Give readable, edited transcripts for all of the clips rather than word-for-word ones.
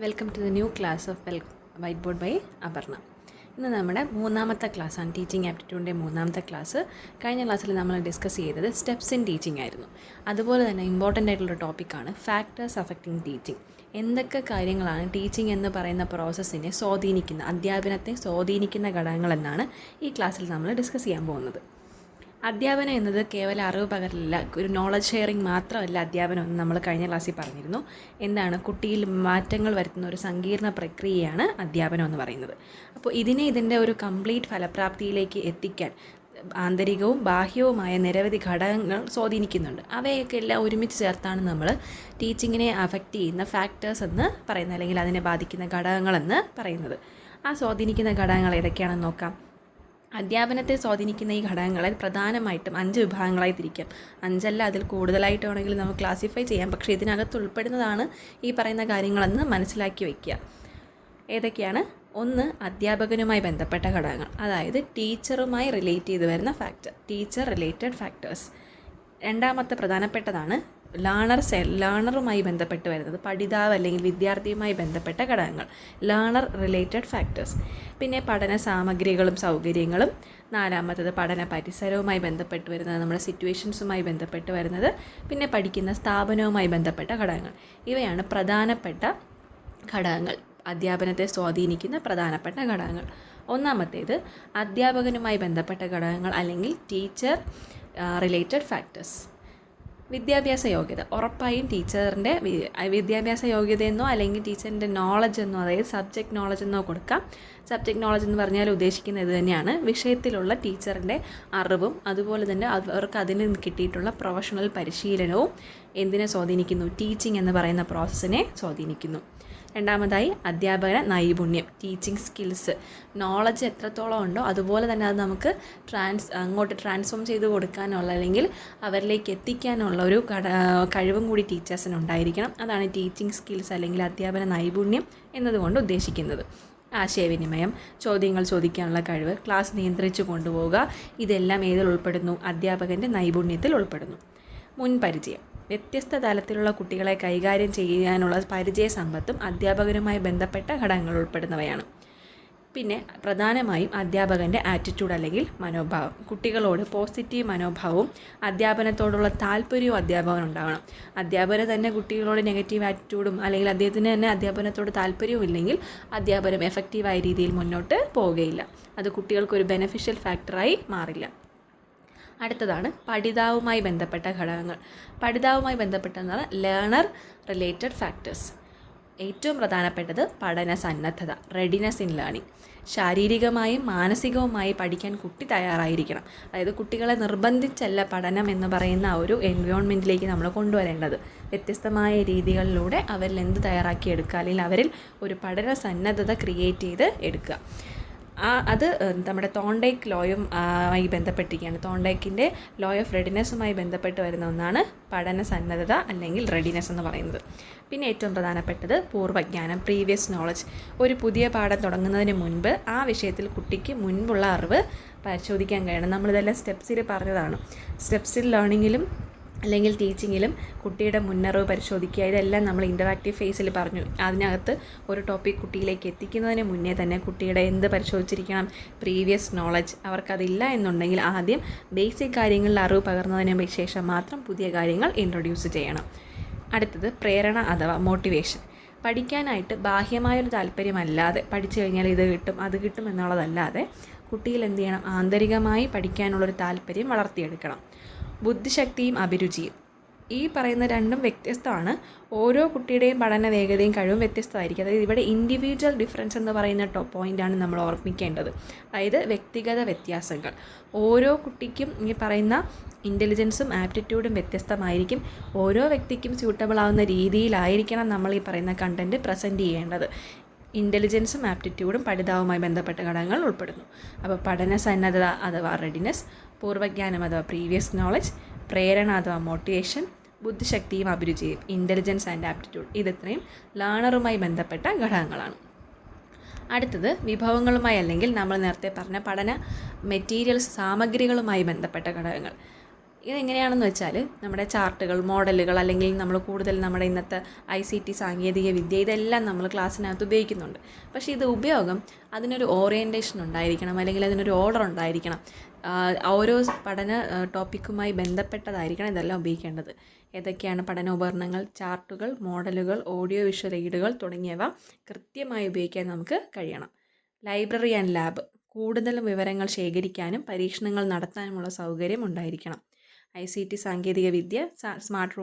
Welcome to the new class of white board by Aparna. ഇന്ന് നമ്മുടെ മൂന്നാമത്തെ ക്ലാസ്സാണ്, ടീച്ചിങ് ആപ്റ്റിറ്റ്യൂഡിൻ്റെ മൂന്നാമത്തെ ക്ലാസ്. കഴിഞ്ഞ ക്ലാസ്സിൽ നമ്മൾ ഡിസ്കസ് ചെയ്തത് സ്റ്റെപ്സ് ഇൻ ടീച്ചിങ് ആയിരുന്നു. അതുപോലെ തന്നെ ഇമ്പോർട്ടൻ്റ് ആയിട്ടുള്ള ടോപ്പിക്കാണ് ഫാക്ടേഴ്സ് അഫക്റ്റിംഗ് ടീച്ചിങ്. എന്തൊക്കെ കാര്യങ്ങളാണ് ടീച്ചിങ് എന്ന് പറയുന്ന പ്രോസസ്സിനെ സ്വാധീനിക്കുന്ന, അധ്യാപനത്തെ സ്വാധീനിക്കുന്ന ഘടകങ്ങളെന്നാണ് ഈ ക്ലാസ്സിൽ നമ്മൾ ഡിസ്കസ് ചെയ്യാൻ പോകുന്നത്. അധ്യാപനം എന്നത് കേവലം അറിവ് പകരലല്ല, ഒരു നോളജ് ഷെയറിങ് മാത്രമല്ല അധ്യാപനം എന്ന് നമ്മൾ കഴിഞ്ഞ ക്ലാസ്സിൽ പറഞ്ഞിരുന്നു. എന്താണ്, കുട്ടിയിൽ മാറ്റങ്ങൾ വരുത്തുന്ന ഒരു സങ്കീർണ്ണ പ്രക്രിയയാണ് അധ്യാപനം എന്ന് പറയുന്നത്. അപ്പോൾ ഇതിൻ്റെ ഒരു കംപ്ലീറ്റ് ഫലപ്രാപ്തിയിലേക്ക് എത്തിക്കാൻ ആന്തരികവും ബാഹ്യവുമായ നിരവധി ഘടകങ്ങൾ സ്വാധീനിക്കുന്നുണ്ട്. അവയൊക്കെ എല്ലാം ഒരുമിച്ച് ചേർത്താണ് നമ്മൾ ടീച്ചിങ്ങിനെ അഫക്റ്റ് ചെയ്യുന്ന ഫാക്ടേഴ്സ് എന്ന് പറയുന്നത്, അല്ലെങ്കിൽ അതിനെ ബാധിക്കുന്ന ഘടകങ്ങളെന്ന് പറയുന്നത്. ആ സ്വാധീനിക്കുന്ന ഘടകങ്ങൾ ഏതൊക്കെയാണെന്ന് നോക്കാം. അധ്യാപനത്തെ സ്വാധീനിക്കുന്ന ഈ ഘടകങ്ങളെ പ്രധാനമായിട്ടും 5 വിഭാഗങ്ങളായി തിരിക്കാം. 5 അല്ല, അതിൽ കൂടുതലായിട്ട് വേണമെങ്കിൽ നമുക്ക് ക്ലാസിഫൈ ചെയ്യാം. പക്ഷേ ഇതിനകത്ത് ഉൾപ്പെടുന്നതാണ് ഈ പറയുന്ന കാര്യങ്ങളെന്ന് മനസ്സിലാക്കി വയ്ക്കുക. ഏതൊക്കെയാണ്? 1, അധ്യാപകനുമായി ബന്ധപ്പെട്ട ഘടകങ്ങൾ, അതായത് ടീച്ചറുമായി റിലേറ്റ് ചെയ്ത് വരുന്ന ഫാക്ടർ, ടീച്ചർ റിലേറ്റഡ് ഫാക്ടേഴ്സ്. രണ്ടാമത്തെ പ്രധാനപ്പെട്ടതാണ് ലേണറുമായി ബന്ധപ്പെട്ട് വരുന്നത്, പഠിതാവ് അല്ലെങ്കിൽ വിദ്യാർത്ഥിയുമായി ബന്ധപ്പെട്ട ഘടകങ്ങൾ, ലേണർ റിലേറ്റഡ് ഫാക്ടേഴ്സ്. പിന്നെ പഠന സാമഗ്രികളും സൗകര്യങ്ങളും. നാലാമത്തത് പഠന പരിസരവുമായി ബന്ധപ്പെട്ട് വരുന്നത്, നമ്മുടെ സിറ്റുവേഷൻസുമായി ബന്ധപ്പെട്ട് വരുന്നത്. പിന്നെ പഠിക്കുന്ന സ്ഥാപനവുമായി ബന്ധപ്പെട്ട ഘടകങ്ങൾ. ഇവയാണ് പ്രധാനപ്പെട്ട ഘടകങ്ങൾ, അധ്യാപനത്തെ സ്വാധീനിക്കുന്ന പ്രധാനപ്പെട്ട ഘടകങ്ങൾ. ഒന്നാമത്തേത് അധ്യാപകനുമായി ബന്ധപ്പെട്ട ഘടകങ്ങൾ അല്ലെങ്കിൽ ടീച്ചർ റിലേറ്റഡ് ഫാക്ടേഴ്സ്. വിദ്യാഭ്യാസ യോഗ്യത. ഉറപ്പായും ടീച്ചറിൻ്റെ വിദ്യാഭ്യാസ യോഗ്യതയെന്നോ അല്ലെങ്കിൽ ടീച്ചറിൻ്റെ നോളജ് എന്നോ, അതായത് സബ്ജക്റ്റ് നോളജ് എന്നോ കൊടുക്കാം. സബ്ജക്റ്റ് നോളജ് എന്ന് പറഞ്ഞാൽ ഉദ്ദേശിക്കുന്നത് ഇത് തന്നെയാണ്, വിഷയത്തിലുള്ള ടീച്ചറിൻ്റെ അറിവും അതുപോലെ തന്നെ അവർക്ക് അതിന് കിട്ടിയിട്ടുള്ള പ്രൊഫഷണൽ പരിശീലനവും എന്തിനെ സ്വാധീനിക്കുന്നു? ടീച്ചിങ് എന്ന് പറയുന്ന പ്രോസസ്സിനെ സ്വാധീനിക്കുന്നു. രണ്ടാമതായി അധ്യാപന നൈപുണ്യം, ടീച്ചിങ് സ്കിൽസ്. നോളജ് എത്രത്തോളം ഉണ്ടോ അതുപോലെ തന്നെ അത് നമുക്ക് അങ്ങോട്ട് ട്രാൻസ്ഫോം ചെയ്ത് കൊടുക്കാനുള്ള അല്ലെങ്കിൽ അവരിലേക്ക് എത്തിക്കാനുള്ള ഒരു കഴിവും കൂടി ടീച്ചേഴ്സിന് ഉണ്ടായിരിക്കണം. അതാണ് ടീച്ചിങ് സ്കിൽസ് അല്ലെങ്കിൽ അധ്യാപന നൈപുണ്യം എന്നതുകൊണ്ട് ഉദ്ദേശിക്കുന്നത്. ആശയവിനിമയം, ചോദ്യങ്ങൾ ചോദിക്കാനുള്ള കഴിവ്, ക്ലാസ് നിയന്ത്രിച്ചു കൊണ്ടുപോവുക, ഇതെല്ലാം ഏതിൽ ഉൾപ്പെടുന്നു? അധ്യാപകൻ്റെ നൈപുണ്യത്തിൽ ഉൾപ്പെടുന്നു. മുൻപരിചയം. വ്യത്യസ്ത തലത്തിലുള്ള കുട്ടികളെ കൈകാര്യം ചെയ്യാനുള്ള പരിചയ സമ്പത്തും അധ്യാപകരുമായി ബന്ധപ്പെട്ട ഘടകങ്ങൾ ഉൾപ്പെടുന്നവയാണ്. പിന്നെ പ്രധാനമായും അധ്യാപകൻ്റെ ആറ്റിറ്റ്യൂഡ് അല്ലെങ്കിൽ മനോഭാവം. കുട്ടികളോട് പോസിറ്റീവ് മനോഭാവവും അധ്യാപനത്തോടുള്ള താല്പര്യവും അധ്യാപകൻ ഉണ്ടാവണം. അധ്യാപകന് തന്നെ കുട്ടികളോട് നെഗറ്റീവ് ആറ്റിറ്റ്യൂഡും അല്ലെങ്കിൽ അദ്ദേഹത്തിന് തന്നെ അധ്യാപനത്തോട് താല്പര്യവും ഇല്ലെങ്കിൽ അധ്യാപനം എഫക്റ്റീവായ രീതിയിൽ മുന്നോട്ട് പോവുകയില്ല. അത് കുട്ടികൾക്കൊരു ബെനഫിഷ്യൽ ഫാക്ടറായി മാറില്ല. അടുത്തതാണ് പഠിതാവുമായി ബന്ധപ്പെട്ട ഘടകങ്ങൾ. പഠിതാവുമായി ബന്ധപ്പെട്ടതാണ് ലേണർ റിലേറ്റഡ് ഫാക്ടേഴ്സ്. ഏറ്റവും പ്രധാനപ്പെട്ടത് പഠന സന്നദ്ധത, റെഡിനെസ് ഇൻ ലേണിംഗ്. ശാരീരികമായും മാനസികവുമായി പഠിക്കാൻ കുട്ടി തയ്യാറായിരിക്കണം. അതായത് കുട്ടികളെ നിർബന്ധിച്ചല്ല പഠനം എന്ന് പറയുന്ന ആ ഒരു എൻവയോൺമെൻറ്റിലേക്ക് നമ്മൾ കൊണ്ടുവരേണ്ടത്. വ്യത്യസ്തമായ രീതികളിലൂടെ അവരിൽ എന്ത് തയ്യാറാക്കിയെടുക്കുക, അല്ലെങ്കിൽ അവരിൽ ഒരു പഠന സന്നദ്ധത ക്രിയേറ്റ് ചെയ്ത് എടുക്കുക. അത് നമ്മുടെ തോണ്ടേക്ക് ലോയും ആയി ബന്ധപ്പെട്ടിരിക്കുകയാണ്. തോണ്ടേക്കിൻ്റെ ലോ ഓഫ് റെഡിനെസ്സുമായി ബന്ധപ്പെട്ട് വരുന്ന ഒന്നാണ് പഠന സന്നദ്ധത അല്ലെങ്കിൽ റെഡിനെസ് എന്ന് പറയുന്നത്. പിന്നെ ഏറ്റവും പ്രധാനപ്പെട്ടത് പൂർവ്വജ്ഞാനം, പ്രീവിയസ് നോളജ്. ഒരു പുതിയ പാഠം തുടങ്ങുന്നതിന് മുൻപ് ആ വിഷയത്തിൽ കുട്ടിക്ക് മുൻപുള്ള അറിവ് പരിശോധിക്കാൻ കഴിയണം. നമ്മളിതെല്ലാം സ്റ്റെപ്സിൽ പറഞ്ഞതാണ്. സ്റ്റെപ്സിൽ ലേണിങ്ങിലും അല്ലെങ്കിൽ ടീച്ചിങ്ങിലും കുട്ടിയുടെ മുന്നറിവ് പരിശോധിക്കുക, ഇതെല്ലാം നമ്മൾ ഇൻ്ററാക്റ്റീവ് ഫേസിൽ പറഞ്ഞു. അതിനകത്ത് ഒരു ടോപ്പിക് കുട്ടിയിലേക്ക് എത്തിക്കുന്നതിന് മുന്നേ തന്നെ കുട്ടിയുടെ എന്ത് പരിശോധിച്ചിരിക്കണം? Previous knowledge. അവർക്കതില്ല എന്നുണ്ടെങ്കിൽ ആദ്യം ബേസിക് കാര്യങ്ങളിൽ അറിവ് പകർന്നതിന് ശേഷം മാത്രം പുതിയ കാര്യങ്ങൾ ഇൻട്രൊഡ്യൂസ് ചെയ്യണം. അടുത്തത് പ്രേരണ അഥവാ മോട്ടിവേഷൻ. പഠിക്കാനായിട്ട് ബാഹ്യമായൊരു താല്പര്യമല്ലാതെ പഠിച്ചു കഴിഞ്ഞാൽ ഇത് കിട്ടും അത് കിട്ടും എന്നുള്ളതല്ലാതെ കുട്ടിയിൽ എന്ത് ചെയ്യണം? ആന്തരികമായി പഠിക്കാനുള്ളൊരു താല്പര്യം വളർത്തിയെടുക്കണം. ബുദ്ധിശക്തിയും അഭിരുചിയും. ഈ പറയുന്ന രണ്ടും വ്യത്യസ്തമാണ്. ഓരോ കുട്ടിയുടെയും പഠന വേഗതയും കഴിവും വ്യത്യസ്തമായിരിക്കും. അതായത് ഇവിടെ ഇൻഡിവിജ്വൽ ഡിഫറൻസ് എന്ന് പറയുന്ന പോയിൻ്റാണ് നമ്മൾ ഓർമ്മിക്കേണ്ടത്. അതായത് വ്യക്തിഗത വ്യത്യാസങ്ങൾ. ഓരോ കുട്ടിക്കും ഈ പറയുന്ന ഇൻ്റലിജൻസും ആപ്റ്റിറ്റ്യൂഡും വ്യത്യസ്തമായിരിക്കും. ഓരോ വ്യക്തിക്കും സ്യൂട്ടബിൾ ആവുന്ന രീതിയിലായിരിക്കണം നമ്മൾ ഈ പറയുന്ന കണ്ടൻറ്റ് പ്രസൻറ്റ് ചെയ്യേണ്ടത്. ഇൻ്റലിജൻസും ആപ്റ്റിറ്റ്യൂഡും പഠിതാവുമായി ബന്ധപ്പെട്ട ഘടകങ്ങൾ ഉൾപ്പെടുന്നു. അപ്പോൾ പഠന സന്നദ്ധത അഥവാ റെഡിനെസ്, പൂർവ്വജ്ഞാനം അഥവാ പ്രീവിയസ് നോളജ്, പ്രേരണ അഥവാ മോട്ടിവേഷൻ, ബുദ്ധിശക്തിയും അഭിരുചിയും, ഇൻ്റലിജൻസ് ആൻഡ് ആപ്റ്റിറ്റ്യൂഡ്, ഇത്രയും ലേണറുമായി ബന്ധപ്പെട്ട ഘടകങ്ങളാണ്. അടുത്തത് വിഭവങ്ങളുമായി അല്ലെങ്കിൽ നമ്മൾ നേരത്തെ പറഞ്ഞ പഠന മെറ്റീരിയൽസ്, സാമഗ്രികളുമായി ബന്ധപ്പെട്ട ഘടകങ്ങൾ. ഇതെങ്ങനെയാണെന്ന് വെച്ചാൽ നമ്മുടെ ചാർട്ടുകൾ, മോഡലുകൾ, അല്ലെങ്കിൽ നമ്മൾ കൂടുതൽ നമ്മുടെ ഇന്നത്തെ ICT സാങ്കേതിക വിദ്യ ഇതെല്ലാം നമ്മൾ ക്ലാസ്സിനകത്ത് ഉപയോഗിക്കുന്നുണ്ട്. പക്ഷേ ഇത് ഉപയോഗം അതിനൊരു ഓറിയൻറ്റേഷൻ ഉണ്ടായിരിക്കണം, അല്ലെങ്കിൽ അതിനൊരു ഓർഡർ ഉണ്ടായിരിക്കണം. ഓരോ പഠന ടോപ്പിക്കുമായി ബന്ധപ്പെട്ടതായിരിക്കണം ഇതെല്ലാം ഉപയോഗിക്കേണ്ടത്. ഏതൊക്കെയാണ് പഠനോപകരണങ്ങൾ? ചാർട്ടുകൾ, മോഡലുകൾ, ഓഡിയോ വിഷ്വൽ എയ്ഡുകൾ തുടങ്ങിയവ കൃത്യമായി ഉപയോഗിക്കാൻ നമുക്ക് കഴിയണം. ലൈബ്രറി ആൻഡ് ലാബ്, കൂടുതൽ വിവരങ്ങൾ ശേഖരിക്കാനും പരീക്ഷണങ്ങൾ നടത്താനുമുള്ള സൗകര്യം ഉണ്ടായിരിക്കണം. ICT സാങ്കേതിക വിദ്യ, സ്മാർട്ട്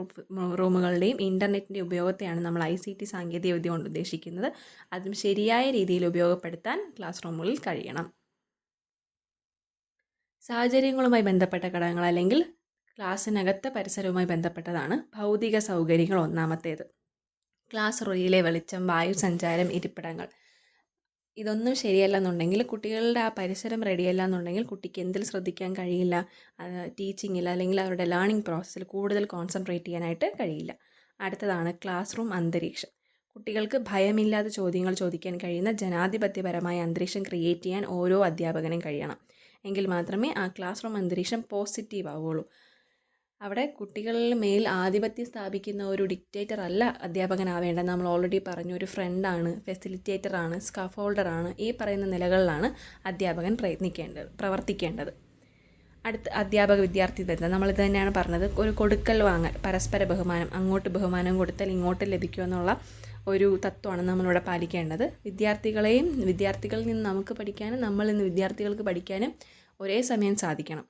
റൂമുകളുടെയും ഇൻ്റർനെറ്റിൻ്റെ ഉപയോഗത്തെയാണ് നമ്മൾ ICT സാങ്കേതിക വിദ്യ കൊണ്ട് ഉദ്ദേശിക്കുന്നത്. അതും ശരിയായ രീതിയിൽ ഉപയോഗപ്പെടുത്താൻ ക്ലാസ് റൂമുകളിൽ കഴിയണം. സാഹചര്യങ്ങളുമായി ബന്ധപ്പെട്ട ഘടകങ്ങൾ അല്ലെങ്കിൽ ക്ലാസ്സിനകത്തെ പരിസരവുമായി ബന്ധപ്പെട്ടതാണ് ഭൗതിക സൗകര്യങ്ങൾ. ഒന്നാമത്തേത് ക്ലാസ് മുറിയിലെ വെളിച്ചം, വായു സഞ്ചാരം, ഇരിപ്പിടങ്ങൾ. ഇതൊന്നും ശരിയല്ലെന്നുണ്ടെങ്കിൽ, കുട്ടികളുടെ ആ പരിസരം റെഡിയല്ല എന്നുണ്ടെങ്കിൽ കുട്ടിക്ക് എന്തിൽ ശ്രദ്ധിക്കാൻ കഴിയില്ല, ടീച്ചിങ്ങിൽ അല്ലെങ്കിൽ അവരുടെ ലേണിംഗ് പ്രോസസ്സിൽ കൂടുതൽ കോൺസെൻട്രേറ്റ് ചെയ്യാനായിട്ട് കഴിയില്ല. അടുത്തതാണ് ക്ലാസ് റൂം അന്തരീക്ഷം. കുട്ടികൾക്ക് ഭയമില്ലാതെ ചോദ്യങ്ങൾ ചോദിക്കാൻ കഴിയുന്ന ജനാധിപത്യപരമായ അന്തരീക്ഷം ക്രിയേറ്റ് ചെയ്യാൻ ഓരോ അധ്യാപകനും കഴിയണം. എങ്കിൽ മാത്രമേ ആ ക്ലാസ് റൂം അന്തരീക്ഷം പോസിറ്റീവ് ആവുകയുള്ളൂ. അവിടെ കുട്ടികളിൽ മേൽ ആധിപത്യം സ്ഥാപിക്കുന്ന ഒരു ഡിക്റ്റേറ്റർ അല്ല അധ്യാപകനാവേണ്ടത്. നമ്മൾ ഓൾറെഡി പറഞ്ഞു, ഒരു ഫ്രണ്ടാണ്, ഫെസിലിറ്റേറ്ററാണ്, സ്കാഫോൾഡറാണ്. ഈ പറയുന്ന നിലകളിലാണ് അധ്യാപകൻ പ്രവർത്തിക്കേണ്ടത്. അടുത്ത അധ്യാപക വിദ്യാർത്ഥി ബന്ധം. നമ്മളിത് തന്നെയാണ് പറഞ്ഞത്, ഒരു കൊടുക്കൽ വാങ്ങൽ, പരസ്പര ബഹുമാനം, അങ്ങോട്ട് ബഹുമാനം കൊടുത്താൽ ഇങ്ങോട്ട് ലഭിക്കുമെന്നുള്ള ഒരു തത്വമാണ് നമ്മളിവിടെ പാലിക്കേണ്ടത്. വിദ്യാർത്ഥികളിൽ നിന്ന് നമുക്ക് പഠിക്കാനും നമ്മളിൽ നിന്ന് വിദ്യാർത്ഥികൾക്ക് പഠിക്കാനും ഒരേ സമയം സാധിക്കണം.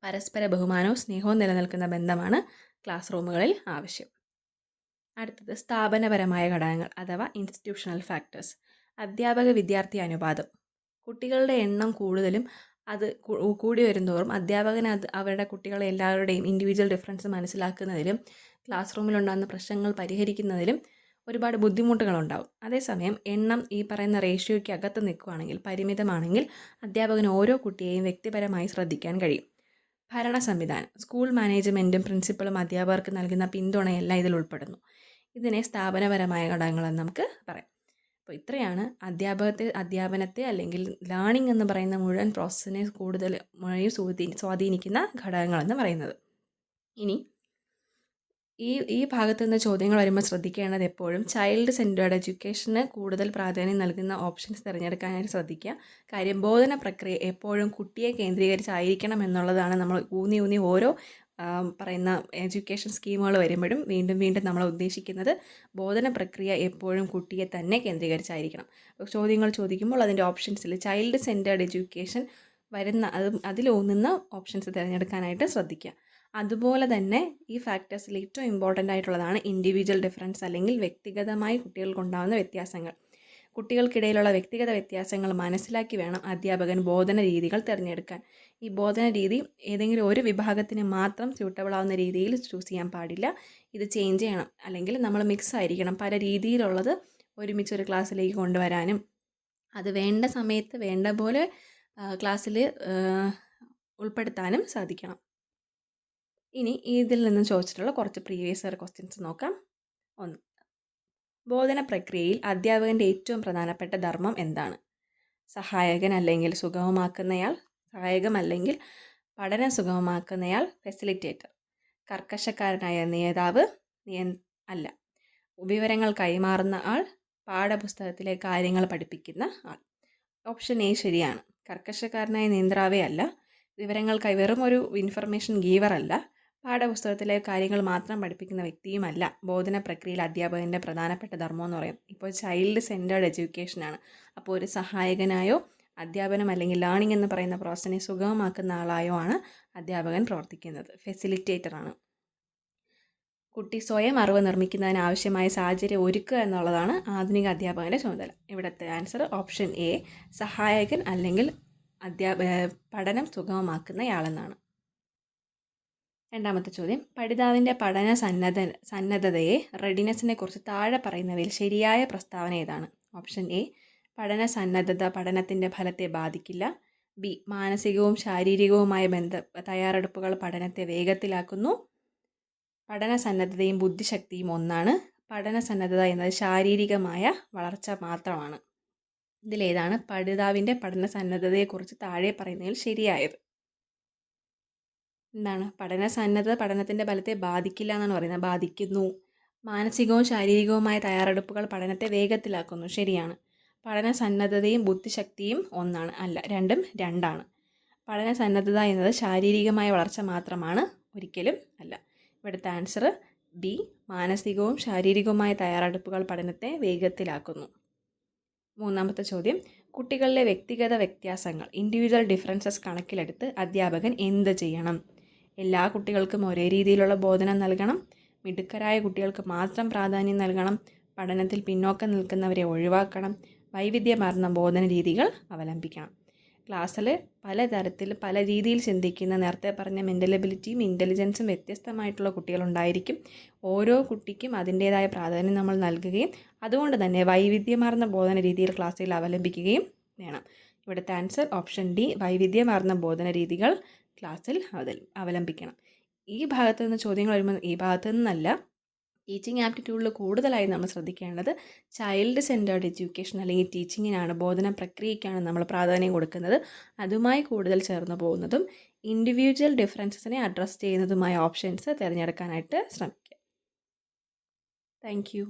പരസ്പര ബഹുമാനവും സ്നേഹവും നിലനിൽക്കുന്ന ബന്ധമാണ് ക്ലാസ് റൂമുകളിൽ ആവശ്യം. അടുത്തത് സ്ഥാപനപരമായ ഘടകങ്ങൾ അഥവാ ഇൻസ്റ്റിറ്റ്യൂഷണൽ ഫാക്ടേഴ്സ്. അധ്യാപക വിദ്യാർത്ഥി അനുപാതം. കുട്ടികളുടെ എണ്ണം കൂടുതലും അത് കൂടി വരുന്തോറും അധ്യാപകൻ അവരുടെ കുട്ടികളെ എല്ലാവരുടെയും ഇൻഡിവിജ്വൽ ഡിഫറൻസ് മനസ്സിലാക്കുന്നതിലും ക്ലാസ് റൂമിലുണ്ടാകുന്ന പ്രശ്നങ്ങൾ പരിഹരിക്കുന്നതിലും ഒരുപാട് ബുദ്ധിമുട്ടുകളുണ്ടാവും. അതേസമയം എണ്ണം ഈ പറയുന്ന റേഷ്യോയ്ക്ക് അകത്ത് നിൽക്കുകയാണെങ്കിൽ, പരിമിതമാണെങ്കിൽ, അധ്യാപകന് ഓരോ കുട്ടിയെയും വ്യക്തിപരമായി ശ്രദ്ധിക്കാൻ കഴിയും. ഭരണ സംവിധാനം. സ്കൂൾ മാനേജ്മെൻറ്റും പ്രിൻസിപ്പളും അധ്യാപകർക്ക് നൽകുന്ന പിന്തുണയെല്ലാം ഇതിൽ ഉൾപ്പെടുന്നു. ഇതിനെ സ്ഥാപനപരമായ ഘടകങ്ങളെന്ന് നമുക്ക് പറയാം. അപ്പോൾ ഇത്രയാണ് അധ്യാപനത്തെ അല്ലെങ്കിൽ ലേണിംഗ് എന്ന് പറയുന്ന മുഴുവൻ പ്രോസസ്സിനെ മുഴുവൻ സ്വാധീനിക്കുന്ന ഘടകങ്ങളെന്ന് പറയുന്നത്. ഇനി ഈ ഭാഗത്തു നിന്ന് ചോദ്യങ്ങൾ വരുമ്പോൾ ശ്രദ്ധിക്കേണ്ടത് എപ്പോഴും ചൈൽഡ് സെൻറ്റേർഡ് എഡ്യൂക്കേഷന് കൂടുതൽ പ്രാധാന്യം നൽകുന്ന ഓപ്ഷൻസ് തിരഞ്ഞെടുക്കാനായിട്ട് ശ്രദ്ധിക്കുക. കാര്യം ബോധന പ്രക്രിയ എപ്പോഴും കുട്ടിയെ കേന്ദ്രീകരിച്ചായിരിക്കണം എന്നുള്ളതാണ്. നമ്മൾ ഊന്നി ഓരോ പറയുന്ന എഡ്യൂക്കേഷൻ സ്കീമുകൾ വരുമ്പോഴും വീണ്ടും നമ്മൾ ഉദ്ദേശിക്കുന്നത് ബോധന പ്രക്രിയ എപ്പോഴും കുട്ടിയെ തന്നെ കേന്ദ്രീകരിച്ചായിരിക്കണം. ചോദ്യങ്ങൾ ചോദിക്കുമ്പോൾ അതിൻ്റെ ഓപ്ഷൻസിൽ ചൈൽഡ് സെൻറ്റേർഡ് എഡ്യൂക്കേഷൻ വരുന്ന അതിലൂന്നുന്ന ഓപ്ഷൻസ് തിരഞ്ഞെടുക്കാനായിട്ട് ശ്രദ്ധിക്കുക. അതുപോലെ തന്നെ ഈ ഫാക്ടേഴ്സിൽ ഏറ്റവും ഇമ്പോർട്ടൻ്റ് ആയിട്ടുള്ളതാണ് ഇൻഡിവിജ്വൽ ഡിഫറൻസ് അല്ലെങ്കിൽ വ്യക്തിഗതമായി കുട്ടികൾക്കുണ്ടാകുന്ന വ്യത്യാസങ്ങൾ. കുട്ടികൾക്കിടയിലുള്ള വ്യക്തിഗത വ്യത്യാസങ്ങൾ മനസ്സിലാക്കി വേണം അധ്യാപകൻ ബോധന രീതികൾ തിരഞ്ഞെടുക്കാൻ. ഈ ബോധന രീതി ഏതെങ്കിലും ഒരു വിഭാഗത്തിന് മാത്രം സ്യൂട്ടബിൾ ആവുന്ന രീതിയിൽ ചൂസ് ചെയ്യാൻ പാടില്ല. ഇത് ചേഞ്ച് ചെയ്യണം, അല്ലെങ്കിൽ നമ്മൾ മിക്സ് ആയിരിക്കണം. പല രീതിയിലുള്ളത് ഒരുമിച്ച് ഒരു ക്ലാസ്സിലേക്ക് കൊണ്ടുവരാനും അത് വേണ്ട സമയത്ത് വേണ്ട പോലെ ക്ലാസ്സിൽ ഉൾപ്പെടുത്താനും സാധിക്കണം. ഇനി ഇതിൽ നിന്ന് ചോദിച്ചിട്ടുള്ള കുറച്ച് പ്രീവിയസ് ഇയർ ക്വസ്റ്റ്യൻസ് നോക്കാം. 1. ബോധന പ്രക്രിയയിൽ അധ്യാപകൻ്റെ ഏറ്റവും പ്രധാനപ്പെട്ട ധർമ്മം എന്താണ്? സഹായകൻ അല്ലെങ്കിൽ സുഗമമാക്കുന്നയാൾ, സഹായകം അല്ലെങ്കിൽ പഠനം സുഗമമാക്കുന്നയാൾ, ഫെസിലിറ്റേറ്റർ, കർക്കശക്കാരനായ നേതാവ്, അല്ല, വിവരങ്ങൾ കൈമാറുന്ന ആൾ, പാഠപുസ്തകത്തിലെ കാര്യങ്ങൾ പഠിപ്പിക്കുന്ന ആൾ. ഓപ്ഷൻ എ ശരിയാണ്. കർക്കശക്കാരനായ നേതാവേ അല്ല, വിവരങ്ങൾക്കായി വെറും ഒരു ഇൻഫർമേഷൻ ഗീവർ അല്ല, പാഠപുസ്തകത്തിലെ കാര്യങ്ങൾ മാത്രം പഠിപ്പിക്കുന്ന വ്യക്തിയുമല്ല ബോധന പ്രക്രിയയിൽ അധ്യാപകൻ്റെ പ്രധാനപ്പെട്ട ധർമ്മം എന്ന് പറയും. ഇപ്പോൾ ചൈൽഡ് സെൻറ്റേർഡ് എഡ്യൂക്കേഷനാണ്. അപ്പോൾ ഒരു സഹായകനായോ അധ്യാപനം അല്ലെങ്കിൽ ലേണിംഗ് എന്ന് പറയുന്ന പ്രോസസ്സിനെ സുഗമമാക്കുന്ന ആളായോ ആണ് അധ്യാപകൻ പ്രവർത്തിക്കുന്നത്. ഫെസിലിറ്റേറ്ററാണ്. കുട്ടി സ്വയം അറിവ് നിർമ്മിക്കുന്നതിന് ആവശ്യമായ സാഹചര്യം ഒരുക്കുക എന്നുള്ളതാണ് ആധുനിക അധ്യാപകൻ്റെ ചുമതല. ഇവിടുത്തെ ആൻസർ ഓപ്ഷൻ എ, സഹായകൻ അല്ലെങ്കിൽ പഠനം സുഗമമാക്കുന്നയാളെന്നാണ്. രണ്ടാമത്തെ ചോദ്യം, പഠിതാവിൻ്റെ പഠന സന്നദ്ധതയെ റെഡിനെസ്സിനെ കുറിച്ച് താഴെ പറയുന്നവയിൽ ശരിയായ പ്രസ്താവന ഏതാണ്? ഓപ്ഷൻ എ, പഠന സന്നദ്ധത പഠനത്തിൻ്റെ ഫലത്തെ ബാധിക്കില്ല. ബി, മാനസികവും ശാരീരികവുമായ തയ്യാറെടുപ്പുകൾ പഠനത്തെ വേഗത്തിലാക്കുന്നു. പഠന സന്നദ്ധതയും ബുദ്ധിശക്തിയും ഒന്നാണ്. പഠന സന്നദ്ധത എന്നത് ശാരീരികമായ വളർച്ച മാത്രമാണ്. ഇതിലേതാണ് പഠിതാവിൻ്റെ പഠന സന്നദ്ധതയെക്കുറിച്ച് താഴെ പറയുന്നതിൽ ശരിയായത്? എന്താണ് പഠന സന്നദ്ധത പഠനത്തിൻ്റെ ഫലത്തെ ബാധിക്കില്ല എന്നാണ് പറയുന്നത്. ബാധിക്കുന്നു. മാനസികവും ശാരീരികവുമായ തയ്യാറെടുപ്പുകൾ പഠനത്തെ വേഗത്തിലാക്കുന്നു. ശരിയാണ്. പഠന സന്നദ്ധതയും ബുദ്ധിശക്തിയും ഒന്നാണ്. അല്ല, രണ്ടും രണ്ടാണ്. പഠന സന്നദ്ധത എന്നത് ശാരീരികമായ വളർച്ച മാത്രമാണ്, ഒരിക്കലും അല്ല. ഇവിടുത്തെ ആൻസർ ഡി. മാനസികവും ശാരീരികവുമായ തയ്യാറെടുപ്പുകൾ പഠനത്തെ വേഗത്തിലാക്കുന്നു. മൂന്നാമത്തെ ചോദ്യം, കുട്ടികളിലെ വ്യക്തിഗത വ്യത്യാസങ്ങൾ ഇൻഡിവിജ്വൽ ഡിഫറൻസസ് കണക്കിലെടുത്ത് അധ്യാപകൻ എന്ത് ചെയ്യണം? എല്ലാ കുട്ടികൾക്കും ഒരേ രീതിയിലുള്ള ബോധനം നൽകണം, മിടുക്കരായ കുട്ടികൾക്ക് മാത്രം പ്രാധാന്യം നൽകണം, പഠനത്തിൽ പിന്നോക്കം നിൽക്കുന്നവരെ ഒഴിവാക്കണം, വൈവിധ്യമാർന്ന ബോധന രീതികൾ അവലംബിക്കണം. ക്ലാസ്സിൽ പലതരത്തിൽ പല രീതിയിൽ ചിന്തിക്കുന്ന, നേരത്തെ പറഞ്ഞ മെൻ്റൽ എബിലിറ്റിയും ഇൻ്റലിജൻസും വ്യത്യസ്തമായിട്ടുള്ള കുട്ടികളുണ്ടായിരിക്കും. ഓരോ കുട്ടിക്കും അതിൻ്റേതായ പ്രാധാന്യം നമ്മൾ നൽകുകയും അതുകൊണ്ട് തന്നെ വൈവിധ്യമാർന്ന ബോധന രീതിയിൽ ക്ലാസ്സിൽ അവലംബിക്കുകയും വേണം. ഇവിടുത്തെ ആൻസർ ഓപ്ഷൻ ഡി, വൈവിധ്യമാർന്ന ബോധന രീതികൾ ക്ലാസ്സിൽ അവലംബിക്കണം. ഈ ഭാഗത്തു നിന്ന് ചോദ്യങ്ങൾ വരുമ്പോൾ ഈ ഭാഗത്തു നിന്നല്ല, ടീച്ചിങ് ആപ്റ്റിറ്റ്യൂഡിൽ കൂടുതലായി നമ്മൾ ശ്രദ്ധിക്കേണ്ടത് ചൈൽഡ് സെൻറ്റേർഡ് എഡ്യൂക്കേഷൻ അല്ലെങ്കിൽ ടീച്ചിങ്ങിനാണ്, ബോധന പ്രക്രിയയ്ക്കാണ് നമ്മൾ പ്രാധാന്യം കൊടുക്കുന്നത്. അതുമായി കൂടുതൽ ചേർന്ന് പോകുന്നതും ഇൻഡിവിജ്വൽ ഡിഫറൻസസിനെ അഡ്രസ്സ് ചെയ്യുന്നതുമായ ഓപ്ഷൻസ് തിരഞ്ഞെടുക്കാനായിട്ട് ശ്രമിക്കുക. Thank you.